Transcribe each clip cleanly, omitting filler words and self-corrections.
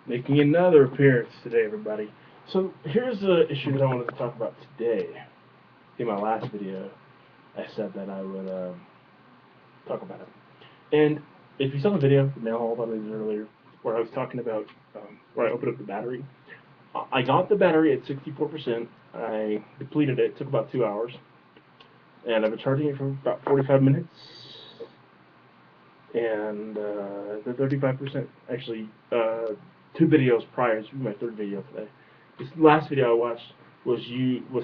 Making another appearance today, everybody. So here's the issue that I wanted to talk about today. In my last video, I said that I would talk about it. And if you saw the video, the mail haul that I did earlier, where I was talking about where I opened up the battery, I got the battery at 64%. I depleted it. It took about 2 hours, and I've been charging it for about 45 minutes. And the 35% actually 2 videos prior. This will be my third video today. This last video I watched was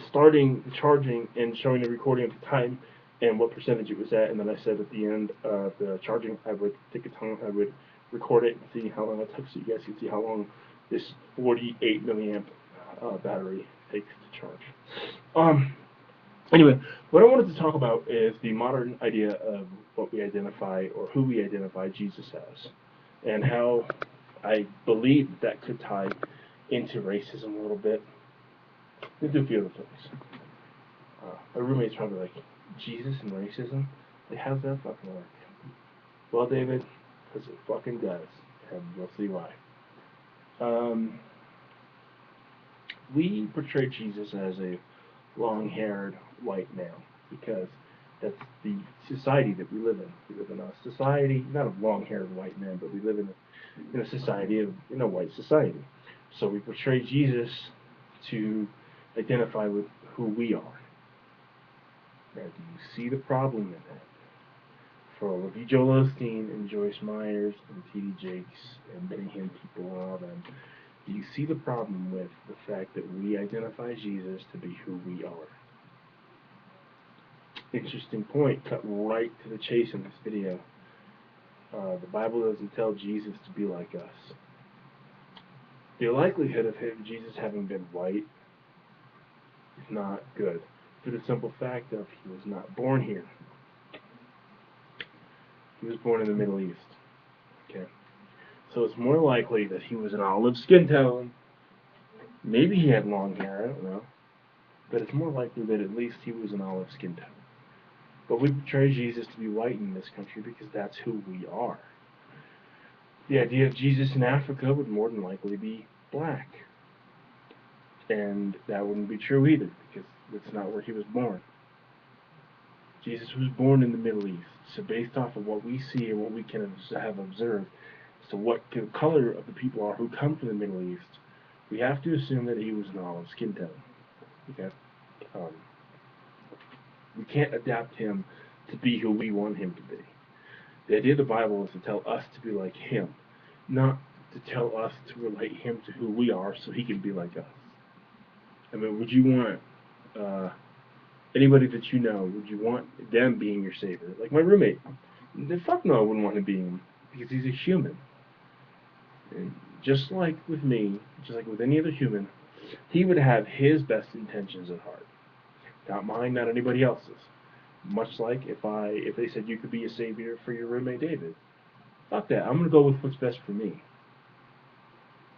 starting the charging and showing the recording of the time and what percentage it was at, and then I said at the end of the charging I would take a time, I would record it and see how long it took, so you guys can see how long this 48 milliamp battery takes to charge. Anyway, what I wanted to talk about is the modern idea of what we identify or who we identify Jesus as, and how I believe that could tie into racism a little bit. Let's do a few other things. My roommate's probably like, Jesus and racism? Like, how's that fucking work? Well, David, because it fucking does, and we'll see why. We portray Jesus as a long-haired white male because that's the society that we live in. We live in a society, not of long-haired white men, but we live in a society in a white society. So we portray Jesus to identify with who we are. Now, do you see the problem in that? For all of you Joel Osteen and Joyce Myers and T.D. Jakes and Benny Hinn people and all them, do you see the problem with the fact that we identify Jesus to be who we are? Interesting point, cut right to the chase in this video. The Bible doesn't tell Jesus to be like us. The likelihood of Jesus having been white is not good, for the simple fact of he was not born here. He was born in the Middle East. Okay, so it's more likely that he was an olive skin tone. Maybe he had long hair, I don't know, but it's more likely that at least he was an olive skin tone. But we portray Jesus to be white in this country because that's who we are. The idea of Jesus in Africa would more than likely be black. And that wouldn't be true either, because that's not where he was born. Jesus was born in the Middle East. So based off of what we see and what we can have observed as to what the color of the people are who come from the Middle East, we have to assume that he was an olive skin tone. Okay? We can't adapt him to be who we want him to be. The idea of the Bible is to tell us to be like him, not to tell us to relate him to who we are so he can be like us. I mean, would you want anybody that you know, would you want them being your savior? Like my roommate. Fuck no, I wouldn't want him being him, because he's a human. And just like with me, just like with any other human, he would have his best intentions at heart. Not mine, not anybody else's. Much like if they said you could be a savior for your roommate David. Fuck that. I'm gonna go with what's best for me.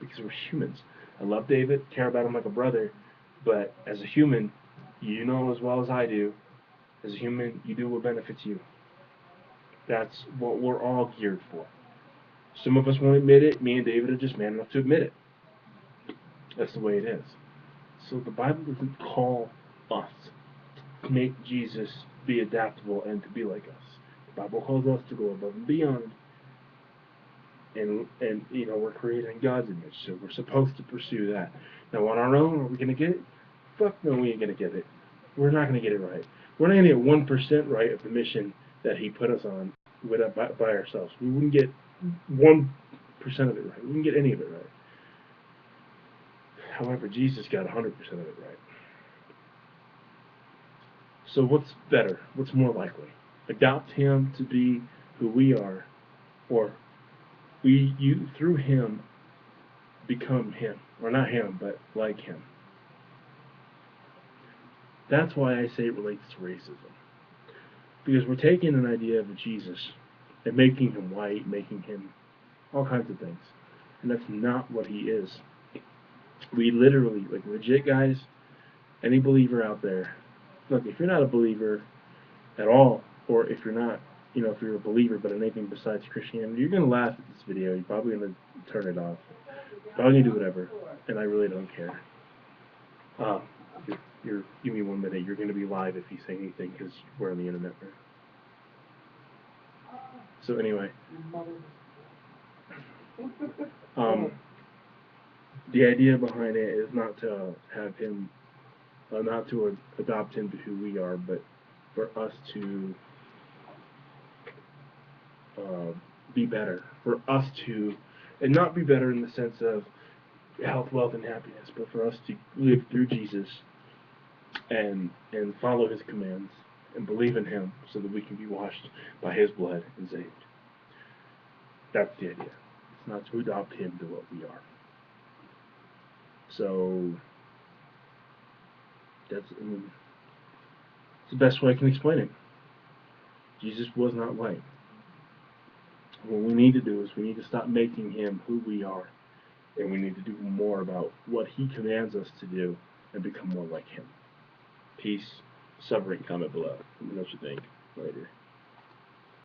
Because we're humans. I love David, care about him like a brother, but as a human, you know as well as I do, as a human, you do what benefits you. That's what we're all geared for. Some of us won't admit it. Me and David are just man enough to admit it. That's the way it is. So the Bible doesn't call us to make Jesus be adaptable and to be like us. The Bible calls us to go above and beyond. And you know, we're created in God's image, so we're supposed to pursue that. Now on our own, are we gonna get it? Fuck no, we ain't gonna get it. We're not gonna get it right. We're not gonna get 1% right of the mission that He put us on by ourselves. We wouldn't get 1% of it right. We wouldn't get any of it right. However, Jesus got 100% of it right. So what's better? What's more likely? Adopt Him to be who we are, or you through Him become Him, or not Him, but like Him. That's why I say it relates to racism, because we're taking an idea of Jesus and making him white, making him all kinds of things, and that's not what he is. We literally, like legit guys, any believer out there, look, if you're not a believer at all, or if you're not, you know, if you're a believer but anything besides Christianity, you're going to laugh at this video. You're probably going to turn it off. Y'all can do whatever, and I really don't care. Uh, give me 1 minute. You're going to be live if you say anything because we're on the internet right now. So anyway, um, the idea behind it is not to have him, not to adopt him to who we are, but for us to uh, be better. For us to, and not be better in the sense of health, wealth, and happiness, but for us to live through Jesus and follow His commands and believe in Him, so that we can be washed by His blood and saved. That's the idea. It's not to adopt Him to what we are. So that's, I mean, it's the best way I can explain it. Jesus was not white. What we need to do is we need to stop making Him who we are, and we need to do more about what He commands us to do and become more like Him. Peace. Suffering, comment below. Let me know what you think later.